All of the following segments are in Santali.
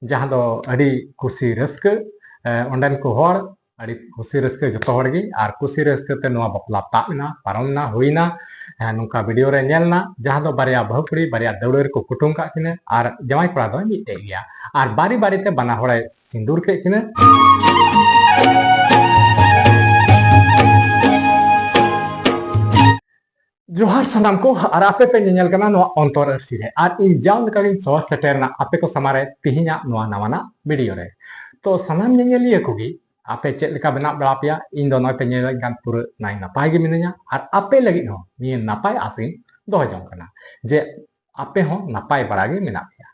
जहाँ दो अड़ी खुशी रस्क ओंडेन को हर अड़ी खुशी रस्क जतो हर गी आर खुशी रस्क ते नोआ बपला ताबना पारमना हुईना नुका वीडियो रे नेलना जहाँ दो बारिया बहुकुड़ी बारिया दौड़ेर को कुटुम का किने आर जमाई कोड़ा दो मिटे गया आर बारी बारी ते बना हड़े सिंदूर के किने जोहार सनाम को और आपे पे नेल कना नो अंतर अर्सी रे और इन जाम लकागिन सवा सेटेरना आपे को समारे तिहिना नोआ नवाना वीडियो रे तो सनाम नेलिया कोगी आपे चेक लेका बना बड़ा पिया इन दो नय पे नेल गान पूरा नाय नापाय गे मिनया और आपे लगी हो नि नापाय आसिन दो जंग कना जे आपे हो नापाय बड़ा गे मिना पिया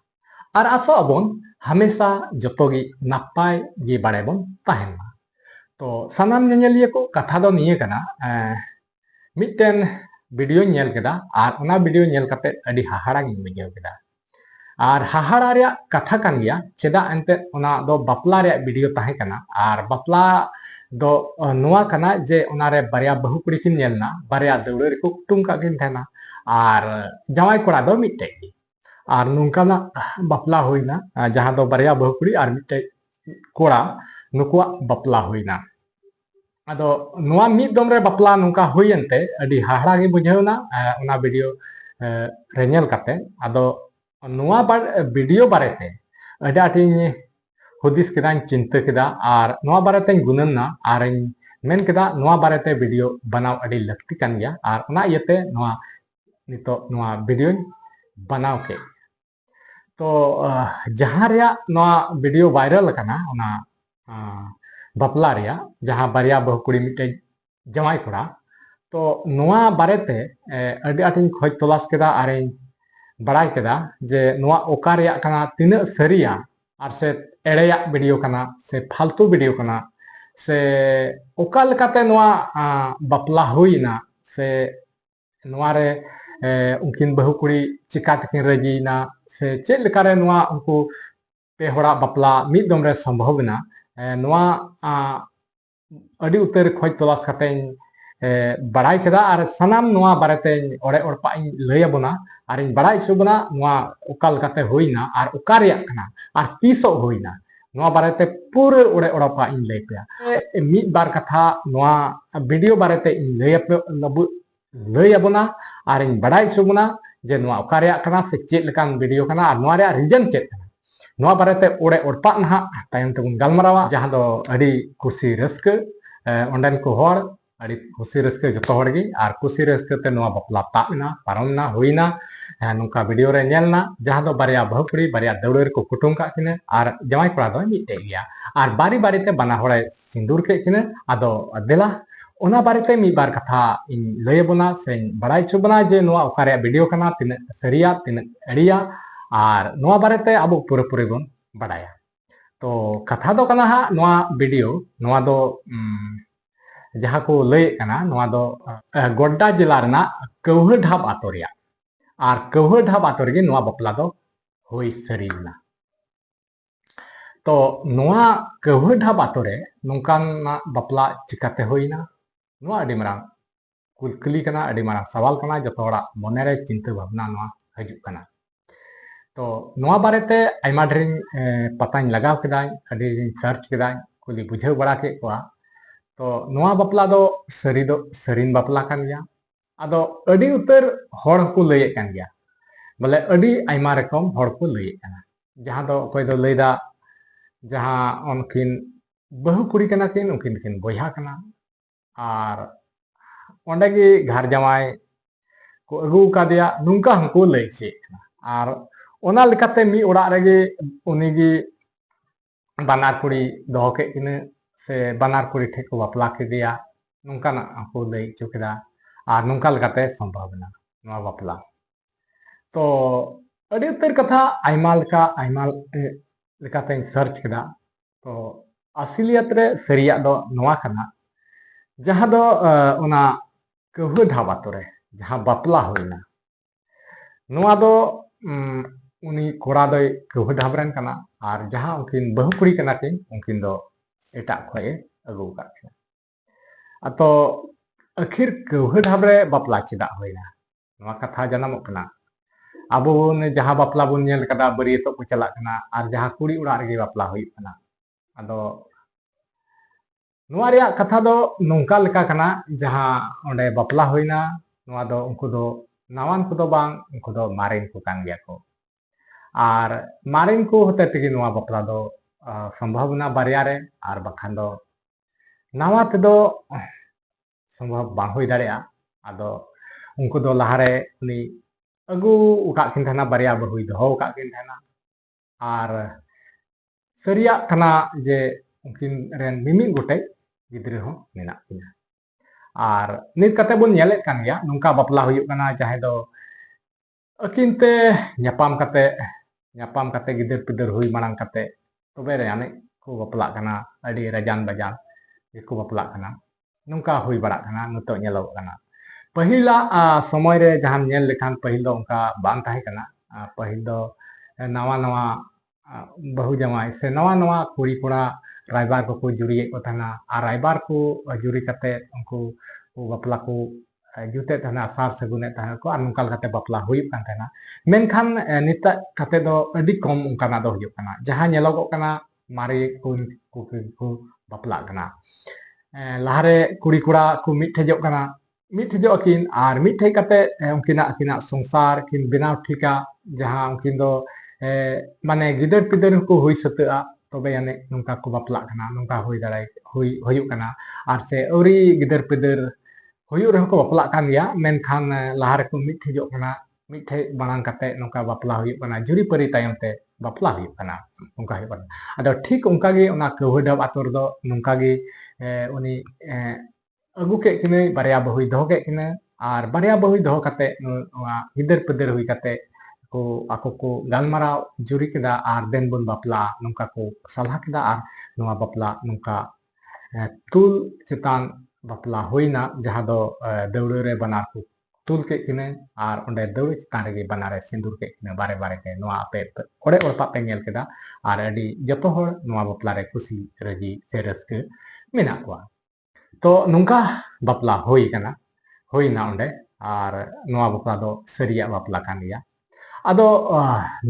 और आसो अबन हमेशा जतोगी नापाय गे बड़े बन ताहेना तो सनाम नेलिया को कथा दो निये कना मिटन वीडियो नेल केदा और ओना वीडियो नेल कते अडी हाहाड़ा गिन बुझाव केदा और हाहाड़ा रे कथा कान गया चेदा एंते ओना दो बापला रे वीडियो ताहे कना और बापला दो नोआ कना जे ओना रे बारिया बहु कुड़ी किन नेलना बारिया दौड़े रे कुटुम का गिन थाना और जमाई कोड़ा दो मिटे और नुंकाना बापला होइना जहां दो बारिया बहु कुड़ी और मिटे कोड़ा नुकुआ बापला होइना अदो नोआ मिद दम रे बापला नुका हुयनते अडी हाहाड़ा गे बुझावना ओना वीडियो रे नेल काते अदो नोआ वीडियो बारेते अडी आटिन हुदिस केदान चिंता केदा और नोआ बारेते गुनना और मेन केदा नोआ बारेते वीडियो बनाव अडी लक्ति कान गया और ओना इयते नोआ नितो नोआ वीडियो बनाव के तो जहां रे नोआ वीडियो वायरल कना ओना बापला रिया जहाँ बारिया बहु कुड़ी मिटे जमाई कोड़ा तो नोआ बारेते अडी आटिन खोज तलाश केदा और बड़ाई केदा जे नोआ ओका रिया कना तिना सरिया और से एड़ेया वीडियो कना से फालतू वीडियो कना से ओका लेकाते नोआ बापला हुईना से नोआ रे उनकिन बहु कुड़ी चिका तकिन रजीना से चेक लेकारे नोआ उनको पे होड़ा बापला मिद दम रे संभवना नोआ अडी उतर खोज तलाश कते बड़ाई केदा और सनाम नोआ बारेते ओड़े ओड़पा लैया बोना और बड़ाई सुबना नोआ ओका लकाते होइना और ओका रिया कना और तीसो होइना नोआ बारेते पूरे ओड़े ओड़पा लै पे मिद बार कथा नोआ वीडियो बारेते लैया बोना और बड़ाई सुबना जे नोआ ओका रिया कना से चेक लेकान वीडियो कना और नोआ रिया रीजन चेक कना नोआ बारेते ओड़े ओड़पा नहा तायम तेबुन गालमारावा जहां दो अडी खुशी रस्क ओंडेन को हर अड़ी खुशी रस्क जतो हर गी और खुशी रस्क ते नोआ बापला ताबना पारमना हुईना नुका वीडियो रे नेलना जहां दो बारिया बहु कुड़ी बारिया दौड़े को कुटुम का किने और जमाई कोड़ा दो मिटे गया और बारी बारी ते बना हड़े सिंदूर के किने आदो देला ओना बारेते मी बार कथा इन लय बोना से बड़ाई चुबना जे नोआ ओका रे वीडियो कना तिन सरिया तिन अड़िया और नोआ बारेते अब पूरे पूरे बन बड़ाया तो कथा दो कना हा नोआ वीडियो नोआ दो जहाँ को लय कना नोआ दो गोड्डा जिला रना कौहा ढाब आतोरिया और कौहा ढाब आतोर गे नोआ बापला दो होई सरीना तो नोआ कौहा ढाब आतोरे नोंकाना बापला चिकाते होइना नोआ अडी मारां कुलकुली कना अडी मारां सवाल कना जतो हड़ा मने रे चिंता भावना नोआ हजू कना तो नोआ बारेते आयमा ढेरिन पताñ लगाव केदाñ अडी सर्च केदाñ कुली बुझाव बड़ा के कोआ तो नोआ बापला दो सरीन बापला कान गया आदो अडी उतर हड़ को लय कान गया बोले अडी आयमा रकम हड़ को लय काना जहां दो कोई दो लयदा जहां उनकिन बहु कुड़ी कना किन उनकिन किन बोया कना और ओंडे गे घर जमाई को अगू का दिया नुंका हमको लय चे और ओना लेकाते मी ओड़ा रेगे उनीगी बानार कुड़ी दोहो के किने से बानार कुड़ी ठे को बापला के दिया नुंका ना को लय चुकेदा और नुंका लेकाते संभावना नोआ बापला तो अडी उतर कथा आयमा लेकाते सर्च केदा तो असलियत रे सरिया दो नोआ कना जहां दो ओना कौहा ढाब आतोरे जहां बापला होइना नोआ दो उनी कोड़ा दो कौहा ढाब रेन कना और जहां उनकिन बहु कुड़ी कना किन उनकिन दो एटा खोए अगू का तो आखिर कौहा ढाब रे बापला चेदा होइना नोआ कथा जनामोग कना ᱟᱵᱚ ᱵᱚᱱ ᱡᱟᱦᱟᱸ ᱵᱟᱯᱞᱟ ᱵᱚᱱ ᱧᱮᱞ ᱠᱟᱫᱟ ᱵᱟᱹᱨᱭᱟᱹᱛᱚᱜ ᱠᱚ ᱪᱟᱞᱟᱜ ᱠᱟᱱᱟ ᱟᱨ ᱡᱟᱦᱟᱸ ᱠᱩᱲᱤ ᱚᱲᱟᱜ ᱨᱮᱜᱮ ᱵᱟᱯᱞᱟ ᱦᱩᱭᱩᱜ ᱠᱟᱱᱟ ᱟᱫᱚ ᱱᱚᱣᱟ ᱨᱮᱭᱟᱜ ᱠᱟᱛᱷᱟ ᱫᱚ ᱱᱚᱝᱠᱟ ᱞᱮᱠᱟ ᱠᱟᱱᱟ ᱡᱟᱦᱟᱸ ᱚᱸᱰᱮ ᱵᱟᱯᱞᱟ ᱦᱩᱭᱱᱟ ᱱᱚᱣᱟ ᱫᱚ ᱩᱱᱠᱩ ᱫᱚ ᱱᱟᱣᱟᱱ ᱠᱚᱫᱚ ᱵᱟᱝ ᱩᱱᱠᱩ ᱫᱚ ᱢᱟᱨᱮᱱ ᱠᱚ ᱠᱟᱱ ᱜᱮᱭᱟ ᱠᱚ ᱟᱨ ᱢᱟᱨᱮᱱ ko hote tegi noa bapla do sambhavna barya re ar bakhan do nawa tedo sambhav bang hui dareya ado unku do lahare uni agu ukak kin thana barya bahui doho ukak kin thana ar sariyak kana je unkin ren mimit gotek gidre ho menak kina ar nit kate bon nyelek kan ya nungka bapla huyuk kana jahe do akin te nyapam kate gider pider hui marang kate tobe re ane ko bapla kana adi rajan bajan ko bapla kana nungka hui barak kana nuto nyelok kana pahila somoy re jahan nyel lekhan pahil do unka bang tahe kana pahil do nawa nawa bahu jamai se nawa nawa kuri kora raibar ko juriyek ko thana ar raibar ko juri kate unku bapla ko jute thana sar sagune thana ko ar nungkal kate bapla huyuk kan thana menkan nita kate do adi kom unkana do huyuk kana jahan nyelogok kana mari ku bapla kana lahare kuri kora ku mitthejok kana mitthejok akin ar mitthej kate unkina songsar kin benaw thika jahan unkin do mane gider pider ko hui satea tobe ane nungka ko bapla kana nungka hui darai huyuk kana ar se auri gider pider huyuk rehon ko bapla kan ya menkan lahare ko mitthejok kana mitthej banang kate nungka bapla huyuk kana juri pari tayom te bapla huyuk kana nungka huyuk kana ado thik onka ge ona kawhadap ator do nungka ge uni agu ke kine barya bahui doho ke kine ar barya bahui doho kate noa gider pider hui kate ko ako ko galmarao juri keda ar den bon bapla nungka ko salah keda ar noa bapla nungka tul chetan bapla huina jaha do dawre re banar ko tul ke kine ar onde dawre chetan rege banare sindur ke kine bare bare ke noa ape ore orpa pe ngel keda ar adi joto hor noa bapla re kusi raji se raske menak kwa to nungka bapla hui kana huina onde ar noa bapla do seriak bapla kan ya ado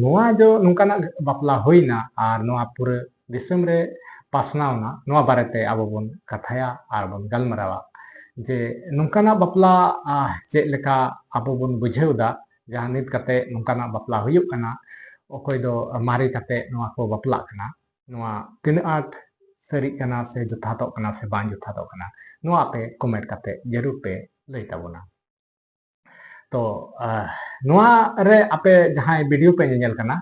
noa jo nungkanak bapla huina ar noa pura disem re pasnawna noa barete abo bon kathaya ar bon galmarawa je nungkanak bapla chet leka abo bon bujheu da jahan nit kate nungkanak bapla huyuk kana okoy do mari kate noa ko bapla kana noa tinaak art sari kana se juthatok kana se bang juthatok kana noa pe comment kate jarur pe lay tabona to noa re ape jahan video pe nyel kana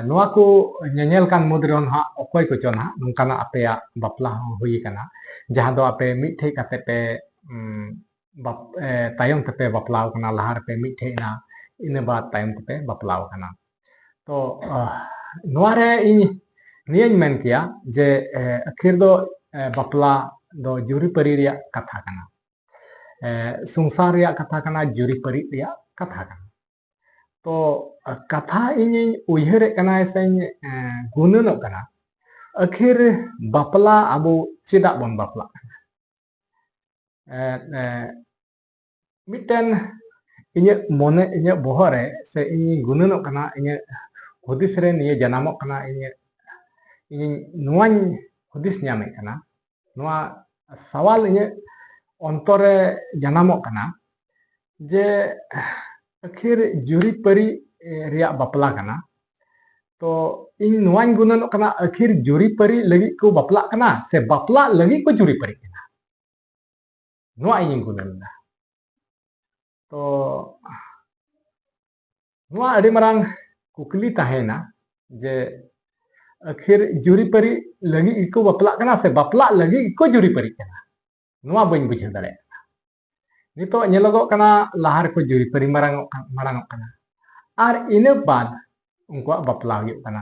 noa ko nyel kan mudre on ha okoy ko chon ha nungkana apea bapla hui kana jahan do ape mitthej kate pe tayom tepe bapla kana lahar pe mitthej na ina bad tayom tepe bapla kana to noa re ᱤᱧ ᱱᱤᱭᱟᱹᱧ ᱢᱮᱱ ᱠᱮᱭᱟ ᱡᱮ ᱟᱹᱠᱷᱤᱨ ᱫᱚ ᱵᱟᱯᱞᱟ ᱫᱚ ᱡᱩᱨᱤ ᱯᱟᱹᱨᱤ ᱨᱮᱭᱟᱜ ᱠᱟᱛᱷᱟ ᱠᱟᱱᱟ ᱥᱚᱝᱥᱟᱨ ᱨᱮᱭᱟᱜ ᱠᱟᱛᱷᱟ ᱠᱟᱱᱟ ᱡᱩᱨᱤ ᱯᱟᱹᱨᱤ ᱨᱮᱭᱟᱜ ᱠᱟᱛᱷᱟ ᱠᱟᱱᱟ तो कथा इन उयहरे कना सेኝ गुननोग कना आखिर बापला अब चेदा बन बापला मिटन इन मने इन बहरे से इन गुननोग कना इन हुदिस रे निये जनामोग कना इन नुआñ हुदिस ᱧᱟᱢᱮ कना नुआ सवाल इन अंतरे जनामोग कना जे आखिर जुरी परी रिया बापला कना तो इन नुआñ गुननोग कना आखिर जुरी परी लगी को बापला कना से बापला लगी को जुरी परी कना नुआ इन गुननदा तो नुआ अडी मरांग कुकली ताहेना जे आखिर जुरी परी लगी को बापला कना से बापला लगी को जुरी परी कना नुआ बñ बुझे दाड़े नितो ñelogok kana lahar ko juri pari marangok kana ar ina bad unkua bapla huyuk kana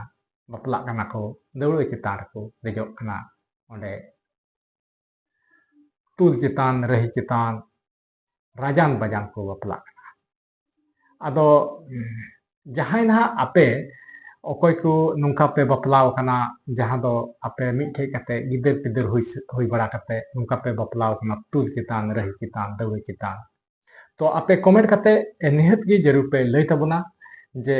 bapla kana ko dawlo chetan ko dejok kana onde tul chetan rahi chetan rajan bajan ko bapla kana ado jahain ha ape okoy ko nungka pe baplaw kana jahan do ape mitthej kate gider pider hui bara kate nungka pe baplaw kana tul chetan rahi chetan dawlo chetan तो आपे कमेंट करते निहत की जरूर पे लई तबना जे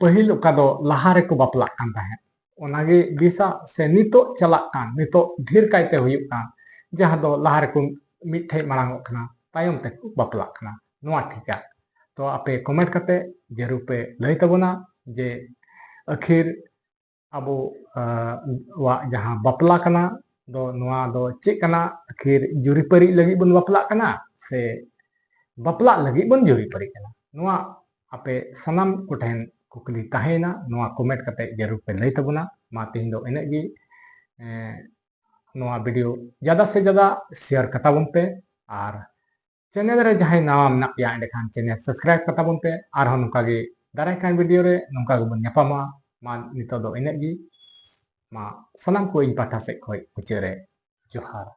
पहिल ओका दो लहा रे को बापलाक कान ताहें ओनागे बिसा से नितो चलाक कान नितो ढेर कायते हुयुक कान जहां दो लहा रे को मिठे मांगो कना तायम ते को बापलाक कना नोआ ठीका तो आपे कमेंट करते जरूर पे लई तबना जे आखिर अब वा जहां बापला कना दो नोआ दो चेक कना आखिर जुरीपरी लगी बन बापला कना से बापला लगी बन जुरीपरी कना नोआ आपे सनाम कोठेन कुकली ताहेना नोआ कमेंट करते जरूर पे लई तबना मा तिहिं दो इने गी नोआ वीडियो ज़्यादा से ज़्यादा शेयर कताबन पे और चैनल रे जहां नवा मेना पिया एंडेखान चैनल सब्सक्राइब कताबन पे और नोका गे दाराय कान वीडियो रे नोका गबन ᱧᱟᱯᱟᱢᱟ मा नितो दो इने गी मा सनाम को इन पाठा से खोय उचेरे जोहार।